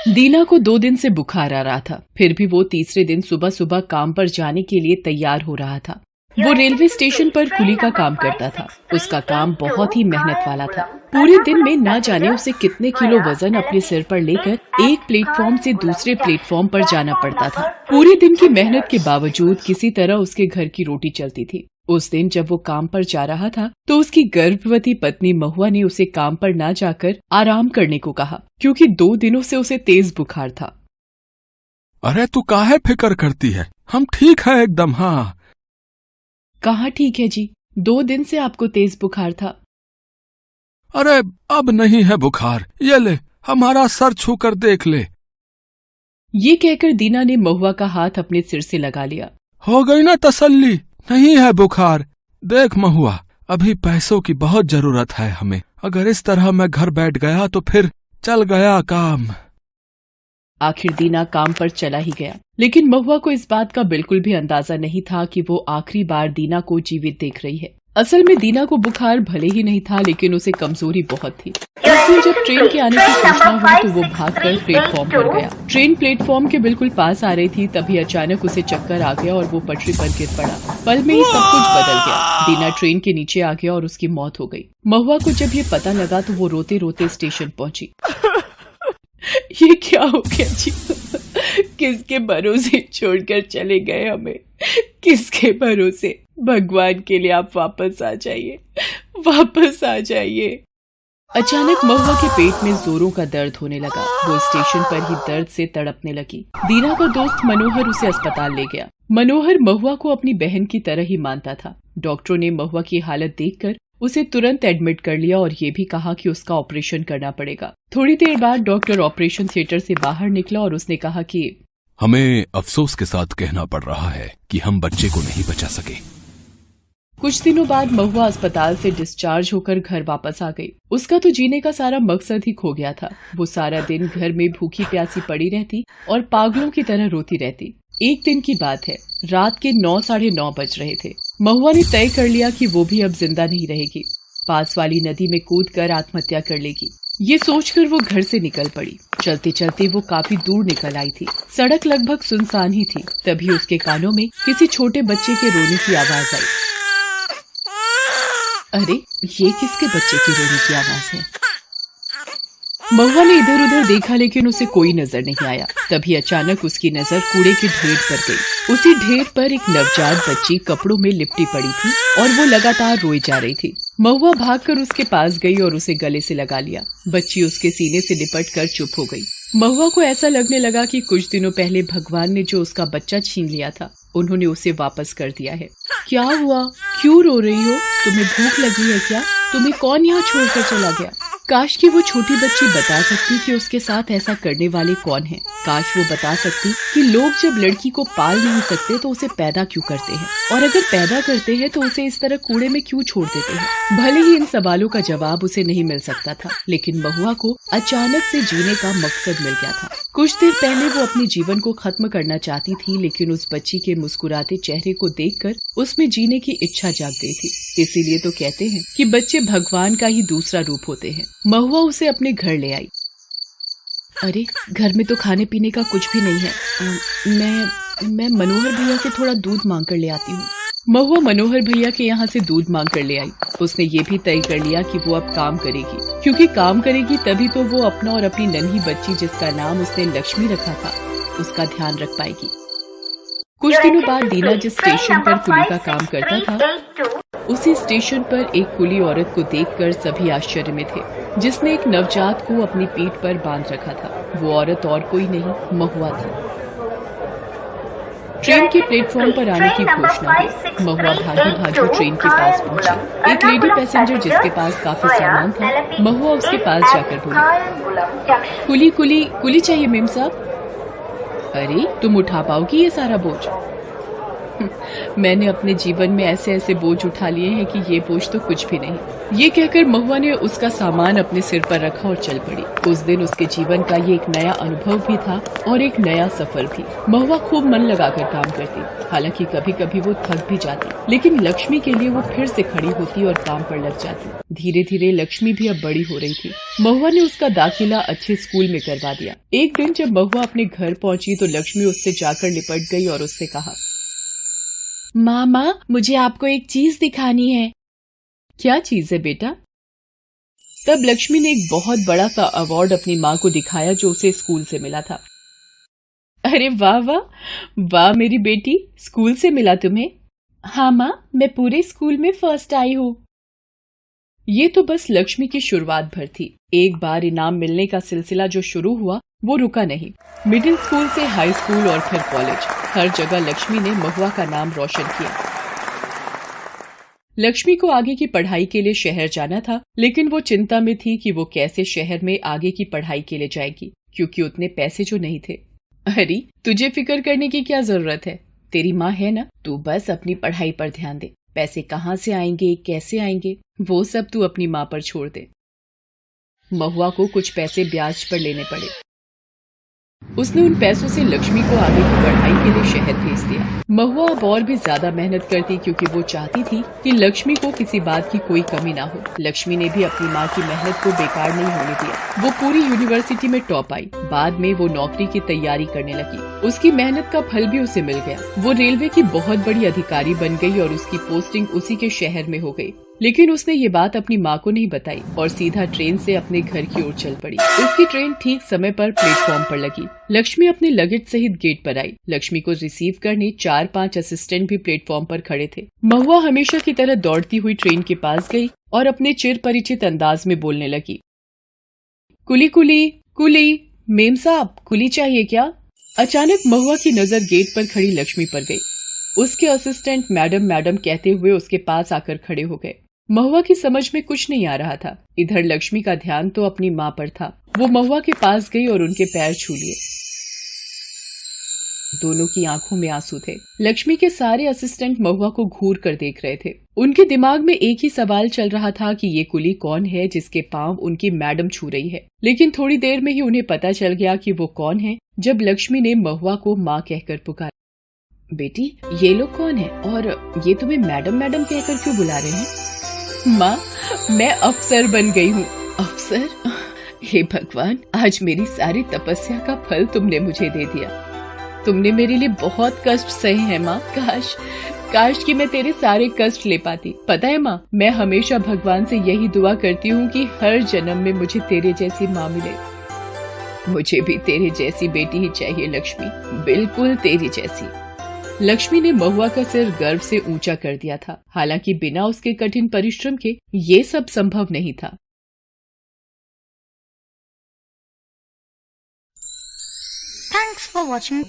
दीना को 2 दिन से बुखार आ रहा था, फिर भी वो तीसरे दिन सुबह सुबह काम पर जाने के लिए तैयार हो रहा था। वो रेलवे स्टेशन पर कुली का काम करता था। उसका काम बहुत ही मेहनत वाला था। पूरे दिन में ना जाने उसे कितने किलो वजन अपने सिर पर लेकर एक प्लेटफॉर्म से दूसरे प्लेटफॉर्म पर जाना पड़ता था। पूरे दिन की मेहनत के बावजूद किसी तरह उसके घर की रोटी चलती थी। उस दिन जब वो काम पर जा रहा था तो उसकी गर्भवती पत्नी महुआ ने उसे काम पर ना जाकर आराम करने को कहा, क्योंकि 2 दिनों से उसे तेज बुखार था। अरे तू काहे फिक्र करती है, हम ठीक है एकदम। हाँ कहाँ ठीक है जी, 2 दिन से आपको तेज बुखार था। अरे अब नहीं है बुखार, ये ले हमारा सर छूकर देख ले। ये कहकर दीना ने महुआ का हाथ अपने सिर से लगा लिया। हो गई ना तसल्ली, नहीं है बुखार। देख महुआ, अभी पैसों की बहुत जरूरत है हमें। अगर इस तरह मैं घर बैठ गया तो फिर चल गया काम। आखिर दीना काम पर चला ही गया, लेकिन महुआ को इस बात का बिल्कुल भी अंदाजा नहीं था कि वो आखिरी बार दीना को जीवित देख रही है। असल में दीना को बुखार भले ही नहीं था, लेकिन उसे कमजोरी बहुत थी। इसलिए जब ट्रेन के आने की सूचना हुई तो वो भागकर प्लेटफॉर्म पर गया। ट्रेन प्लेटफॉर्म के बिल्कुल पास आ रही थी, तभी अचानक उसे चक्कर आ गया और वो पटरी पर गिर पड़ा। पल में ही सब कुछ बदल गया। दीना ट्रेन के नीचे आ गया और उसकी मौत हो गई। महुआ को जब ये पता लगा तो वो रोते रोते स्टेशन पहुंची। ये क्या हो गया जी, किसके भरोसे छोड़कर चले गए हमें, किसके भरोसे। भगवान के लिए आप वापस आ जाइए, वापस आ जाइए। अचानक महुआ के पेट में जोरों का दर्द होने लगा। वो स्टेशन पर ही दर्द से तड़पने लगी। दीना का दोस्त मनोहर उसे अस्पताल ले गया। मनोहर महुआ को अपनी बहन की तरह ही मानता था। डॉक्टरों ने महुआ की हालत देखकर उसे तुरंत एडमिट कर लिया और ये भी कहा कि उसका ऑपरेशन करना पड़ेगा। थोड़ी देर बाद डॉक्टर ऑपरेशन थिएटर से बाहर निकला और उसने कहा कि हमें अफसोस के साथ कहना पड़ रहा है कि हम बच्चे को नहीं बचा सके। कुछ दिनों बाद महुआ अस्पताल से डिस्चार्ज होकर घर वापस आ गई। उसका तो जीने का सारा मकसद ही खो गया था। वो सारा दिन घर में भूखी प्यासी पड़ी रहती और पागलों की तरह रोती रहती। एक दिन की बात है, रात के 9 साढ़े 9 बज रहे थे। महुआ ने तय कर लिया कि वो भी अब जिंदा नहीं रहेगी। पास वाली नदी में कूदकर आत्महत्या कर लेगी। ये सोचकर वो घर से निकल पड़ी। चलते चलते वो काफी दूर निकल आई थी। सड़क लगभग सुनसान ही थी। तभी उसके कानों में किसी छोटे बच्चे के रोने की आवाज आई। अरे ये किसके बच्चे की रोने की आवाज है? महुआ ने इधर उधर देखा, लेकिन उसे कोई नजर नहीं आया। तभी अचानक उसकी नजर कूड़े के ढेर पर गई। उसी ढेर पर एक नवजात बच्ची कपड़ों में लिपटी पड़ी थी और वो लगातार रोई जा रही थी। महुआ भागकर उसके पास गई और उसे गले से लगा लिया। बच्ची उसके सीने से लिपट कर चुप हो गई। महुआ को ऐसा लगने लगा कि कुछ दिनों पहले भगवान ने जो उसका बच्चा छीन लिया था, उन्होंने उसे वापस कर दिया है। क्या हुआ, क्यों रो रही हो? तुम्हें भूख लगी है क्या? तुम्हें कौन यहाँ छोड़कर चला गया? काश कि वो छोटी बच्ची बता सकती कि उसके साथ ऐसा करने वाले कौन हैं। काश वो बता सकती कि लोग जब लड़की को पाल नहीं सकते तो उसे पैदा क्यों करते हैं, और अगर पैदा करते हैं तो उसे इस तरह कूड़े में क्यों छोड़ देते हैं। भले ही इन सवालों का जवाब उसे नहीं मिल सकता था, लेकिन महुआ को अचानक से जीने का मकसद मिल गया था। कुछ देर पहले वो अपने जीवन को खत्म करना चाहती थी, लेकिन उस बच्ची के मुस्कुराते चेहरे को देखकर उसमें जीने की इच्छा जाग गई थी। इसीलिए तो कहते हैं कि बच्चे भगवान का ही दूसरा रूप होते हैं। महुआ उसे अपने घर ले आई। अरे घर में तो खाने पीने का कुछ भी नहीं है। मैं मनोहर भैया से थोड़ा दूध मांग कर ले आती हूँ। महुआ मनोहर भैया के यहाँ से दूध मांग कर ले आई। उसने ये भी तय कर लिया कि वो अब काम करेगी, क्योंकि काम करेगी तभी तो वो अपना और अपनी नन्ही बच्ची, जिसका नाम उसने लक्ष्मी रखा था, उसका ध्यान रख पाएगी। कुछ दिनों बाद दीना जिस स्टेशन पर कुली का काम करता था, उसी स्टेशन पर एक कुली औरत को देखकर सभी आश्चर्य में थे, जिसने एक नवजात को अपनी पीठ पर बांध रखा था। वो औरत और कोई नहीं, महुआ थी। ट्रेन के प्लेटफॉर्म पर आने की घोषणा हुई। महुआ भागी भागी ट्रेन के पास पहुंची। एक लेडी पैसेंजर जिसके पास काफी सामान था, महुआ उसके पास जाकर बोली, कुली कुली कुली चाहिए मेम साहब। अरे तुम उठा पाओगी ये सारा बोझ? मैंने अपने जीवन में ऐसे ऐसे बोझ उठा लिए हैं कि ये बोझ तो कुछ भी नहीं। ये कहकर महुआ ने उसका सामान अपने सिर पर रखा और चल पड़ी। उस दिन उसके जीवन का ये एक नया अनुभव भी था और एक नया सफर भी। महुआ खूब मन लगाकर काम करती, हालांकि कभी कभी वो थक भी जाती, लेकिन लक्ष्मी के लिए वो फिर से खड़ी होती और काम पर लग जाती। धीरे धीरे लक्ष्मी भी अब बड़ी हो रही थी। महुआ ने उसका दाखिला अच्छे स्कूल में करवा दिया। एक दिन जब महुआ अपने घर पहुंची तो लक्ष्मी उससे जाकर लिपट गई और उससे कहा, मामा, मुझे आपको एक चीज दिखानी है। क्या चीज है बेटा? तब लक्ष्मी ने एक बहुत बड़ा सा अवार्ड अपनी माँ को दिखाया जो उसे स्कूल से मिला था। अरे वाह वाह वाह मेरी बेटी, स्कूल से मिला तुम्हें? हाँ माँ, मैं पूरे स्कूल में फर्स्ट आई हूँ। ये तो बस लक्ष्मी की शुरुआत भर थी। एक बार इनाम मिलने का सिलसिला जो शुरू हुआ वो रुका नहीं। मिडिल स्कूल से हाई स्कूल और फिर कॉलेज, हर जगह लक्ष्मी ने महुआ का नाम रोशन किया। लक्ष्मी को आगे की पढ़ाई के लिए शहर जाना था, लेकिन वो चिंता में थी कि वो कैसे शहर में आगे की पढ़ाई के लिए जाएगी, क्योंकि उतने पैसे जो नहीं थे। अरे तुझे फिक्र करने की क्या जरूरत है, तेरी माँ है ना, तू बस अपनी पढ़ाई पर ध्यान दे। पैसे कहाँ से आएंगे, कैसे आएंगे, वो सब तू अपनी माँ पर छोड़ दे। महुआ को कुछ पैसे ब्याज पर लेने पड़े। उसने उन पैसों से लक्ष्मी को आगे की पढ़ाई के लिए शहर भेज दिया। महुआ अब और भी ज्यादा मेहनत करती, क्योंकि वो चाहती थी कि लक्ष्मी को किसी बात की कोई कमी ना हो। लक्ष्मी ने भी अपनी माँ की मेहनत को बेकार नहीं होने दिया। वो पूरी यूनिवर्सिटी में टॉप आई। बाद में वो नौकरी की तैयारी करने लगी। उसकी मेहनत का फल भी उसे मिल गया। वो रेलवे की बहुत बड़ी अधिकारी बन गई और उसकी पोस्टिंग उसी के शहर में हो गई। लेकिन उसने ये बात अपनी माँ को नहीं बताई और सीधा ट्रेन से अपने घर की ओर चल पड़ी। उसकी ट्रेन ठीक समय पर प्लेटफॉर्म पर लगी। लक्ष्मी अपने लगेज सहित गेट पर आई। लक्ष्मी को रिसीव करने 4-5 असिस्टेंट भी प्लेटफॉर्म पर खड़े थे। महुआ हमेशा की तरह दौड़ती हुई ट्रेन के पास गई और अपने चिर परिचित अंदाज में बोलने लगी, कुली कुली कुली, मेम साहब कुली चाहिए क्या? अचानक महुआ की नजर गेट पर खड़ी लक्ष्मी पर गई। उसके असिस्टेंट मैडम मैडम कहते हुए उसके पास आकर खड़े हो गए। महुआ की समझ में कुछ नहीं आ रहा था। इधर लक्ष्मी का ध्यान तो अपनी माँ पर था। वो महुआ के पास गई और उनके पैर छू लिए। दोनों की आंखों में आंसू थे। लक्ष्मी के सारे असिस्टेंट महुआ को घूर कर देख रहे थे। उनके दिमाग में एक ही सवाल चल रहा था कि ये कुली कौन है जिसके पांव उनकी मैडम छू रही है। लेकिन थोड़ी देर में ही उन्हें पता चल गया कि वो कौन है, जब लक्ष्मी ने महुआ को माँ कहकर पुकारा। बेटी, ये लोग कौन है और ये तुम्हें मैडम मैडम कहकर क्यों बुला रहे हैं? माँ, मैं अफसर बन गई हूँ। अफसर? हे भगवान, आज मेरी सारी तपस्या का फल तुमने मुझे दे दिया। तुमने मेरे लिए बहुत कष्ट सहे हैं माँ। काश कि मैं तेरे सारे कष्ट ले पाती। पता है माँ, मैं हमेशा भगवान से यही दुआ करती हूँ कि हर जन्म में मुझे तेरे जैसी माँ मिले। मुझे भी तेरे जैसी बेटी ही चाहिए लक्ष्मी, बिल्कुल तेरी जैसी। लक्ष्मी ने महुआ का सिर गर्व से ऊंचा कर दिया था। हालांकि बिना उसके कठिन परिश्रम के ये सब संभव नहीं था। Thanks for watching.